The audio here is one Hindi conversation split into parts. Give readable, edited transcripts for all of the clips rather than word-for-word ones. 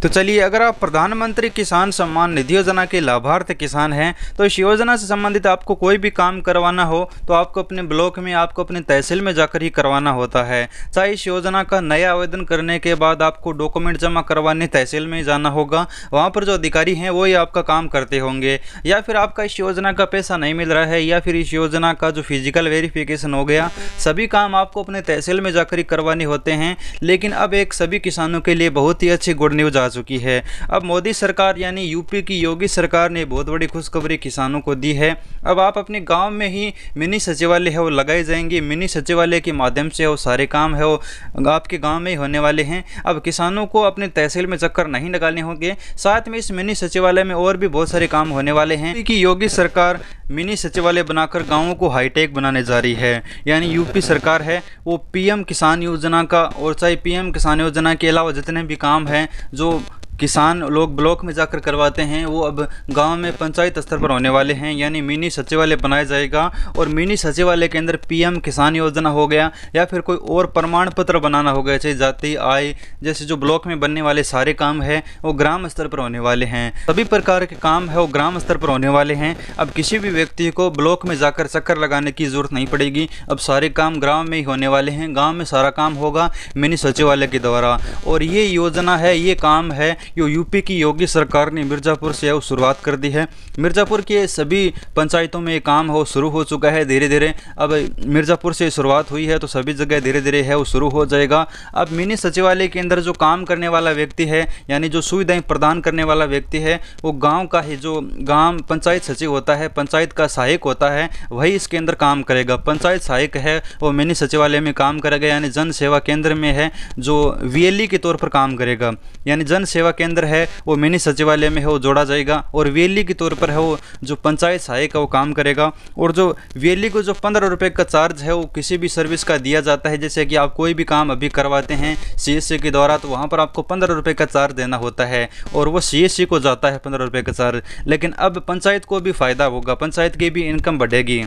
तो चलिए, अगर आप प्रधानमंत्री किसान सम्मान निधि योजना के लाभार्थी किसान हैं तो इस योजना से संबंधित आपको कोई भी काम करवाना हो तो आपको अपने ब्लॉक में, आपको अपनी तहसील में जाकर ही करवाना होता है। चाहे इस योजना का नया आवेदन करने के बाद आपको डॉक्यूमेंट जमा करवाने तहसील में जाना होगा, वहाँ पर जो अधिकारी हैं वो ही आपका काम करते होंगे, या फिर आपका इस योजना का पैसा नहीं मिल रहा है, या फिर इस योजना का जो फिजिकल वेरिफिकेशन हो गया, सभी काम आपको अपने तहसील में जाकर ही करवाने होते हैं। लेकिन अब एक सभी किसानों के लिए बहुत ही अच्छी गुड न्यूज़ चुकी है। अब मोदी सरकार यानी यूपी की योगी सरकार ने बहुत बड़ी खुशखबरी किसानों को दी है। अब आप अपने गांव में ही मिनी सचिवालय है वो लगाए जाएंगे। मिनी सचिवालय के माध्यम से वो सारे काम है वो आपके गांव में ही होने वाले हैं। अब किसानों को अपने तहसील में चक्कर नहीं लगाने होंगे। साथ में इस मिनी सचिवालय में और भी बहुत सारे काम होने वाले हैं कि योगी सरकार मिनी सचिवालय बनाकर गांवों को हाईटेक बनाने जा रही है। यानी यूपी सरकार है वो पीएम किसान योजना का, और चाहे पीएम किसान योजना के अलावा जितने भी काम हैं जो किसान लोग ब्लॉक में जाकर करवाते हैं, वो अब गांव में पंचायत स्तर पर होने वाले हैं। यानी मिनी सचिवालय बनाया जाएगा, और मिनी सचिवालय के अंदर पीएम किसान योजना हो गया, या फिर कोई और प्रमाण पत्र बनाना हो गया, चाहे जाति, आय जैसे जो ब्लॉक में बनने वाले सारे काम हैं वो ग्राम स्तर पर होने वाले हैं। सभी प्रकार के काम है वो ग्राम स्तर पर होने वाले हैं। अब किसी भी व्यक्ति को ब्लॉक में जाकर चक्कर लगाने की जरूरत नहीं पड़ेगी। अब सारे काम गाँव में ही होने वाले हैं। गाँव में सारा काम होगा मिनी सचिवालय के द्वारा। और ये योजना है, ये काम है जो यूपी की योगी सरकार ने मिर्ज़ापुर से वो शुरुआत कर दी है। मिर्ज़ापुर के सभी पंचायतों में ये काम हो शुरू हो चुका है धीरे धीरे। अब मिर्ज़ापुर से शुरुआत हुई है तो सभी जगह धीरे धीरे है वो शुरू हो जाएगा। अब मिनी सचिवालय के अंदर जो काम करने वाला व्यक्ति है, यानी जो सुविधाएं प्रदान करने वाला व्यक्ति है, वो गाँव का ही जो गाँव पंचायत सचिव होता है, पंचायत का सहायक होता है, वही इसके अंदर काम करेगा। पंचायत सहायक है वो मिनी सचिवालय में काम करेगा, यानी जन सेवा केंद्र में है जो वीएलई के तौर पर काम करेगा। यानी जन सेवा केंद्र है वो मिनी सचिवालय में है वो जोड़ा जाएगा, और वीएलई के तौर पर है वो जो पंचायत सहायक है वो काम करेगा। और जो वीएलई को जो 15 रुपये का चार्ज है वो किसी भी सर्विस का दिया जाता है। जैसे कि आप कोई भी काम अभी करवाते हैं सीएससी के द्वारा, तो वहाँ पर आपको 15 रुपये का चार्ज देना होता है, और वो सीएससी को जाता है 15 रुपये का चार्ज। लेकिन अब पंचायत को भी फायदा होगा, पंचायत की भी इनकम बढ़ेगी।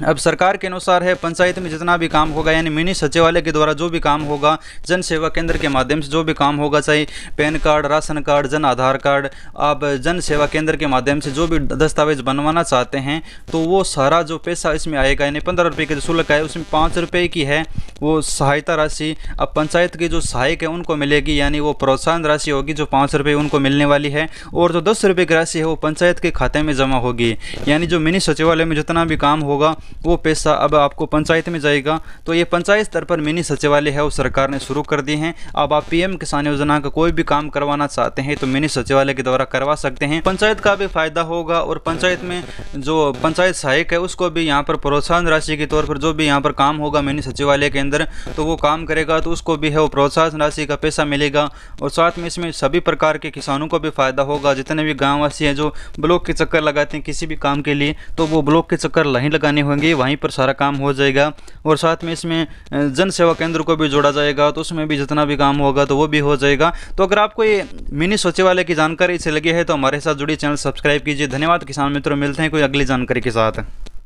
अब सरकार के अनुसार है पंचायत में जितना भी काम होगा, यानी मिनी सचिवालय के द्वारा जो भी काम होगा, जन सेवा केंद्र के माध्यम से जो भी काम होगा, चाहे pan card, ration card, Jan Aadhaar card, आप जन सेवा केंद्र के माध्यम से जो भी दस्तावेज बनवाना चाहते हैं, तो वो सारा जो पैसा इसमें आएगा, यानी 15 रुपये का जो शुल्क है उसमें 5 रुपये की है वो सहायता राशि अब पंचायत के जो सहायक है उनको मिलेगी। यानी वो प्रोत्साहन राशि होगी जो 5 रुपये उनको मिलने वाली है, और जो 10 रुपये की राशि है वो पंचायत के खाते में जमा होगी। यानी जो मिनी सचिवालय में जितना भी काम होगा वो पैसा अब आपको पंचायत में जाएगा। तो ये पंचायत स्तर पर मिनी सचिवालय है वो सरकार ने शुरू कर दी हैं। अब आप पीएम किसान योजना का कोई भी काम करवाना चाहते हैं तो मिनी सचिवालय के द्वारा करवा सकते हैं। पंचायत का भी फायदा होगा, और पंचायत में जो पंचायत सहायक है उसको भी यहाँ पर प्रोत्साहन राशि के तौर पर जो भी यहाँ पर काम होगा मिनी सचिवालय के अंदर, तो वो काम करेगा तो उसको भी है वो प्रोत्साहन राशि का पैसा मिलेगा। और साथ में इसमें सभी प्रकार के किसानों को भी फायदा होगा। जितने भी गाँववासी हैं जो ब्लॉक के चक्कर लगाते हैं किसी भी काम के लिए, तो वो ब्लॉक के चक्कर नहीं लगाने होंगे, वहीं पर सारा काम हो जाएगा। और साथ में इसमें जन सेवा केंद्र को भी जोड़ा जाएगा, तो उसमें भी जितना भी काम होगा तो वो भी हो जाएगा। तो अगर आपको ये मिनी सचिवालय की जानकारी अच्छी लगी है तो हमारे साथ जुड़िए, चैनल सब्सक्राइब कीजिए। धन्यवाद किसान मित्रों, मिलते हैं कोई अगली जानकारी के साथ।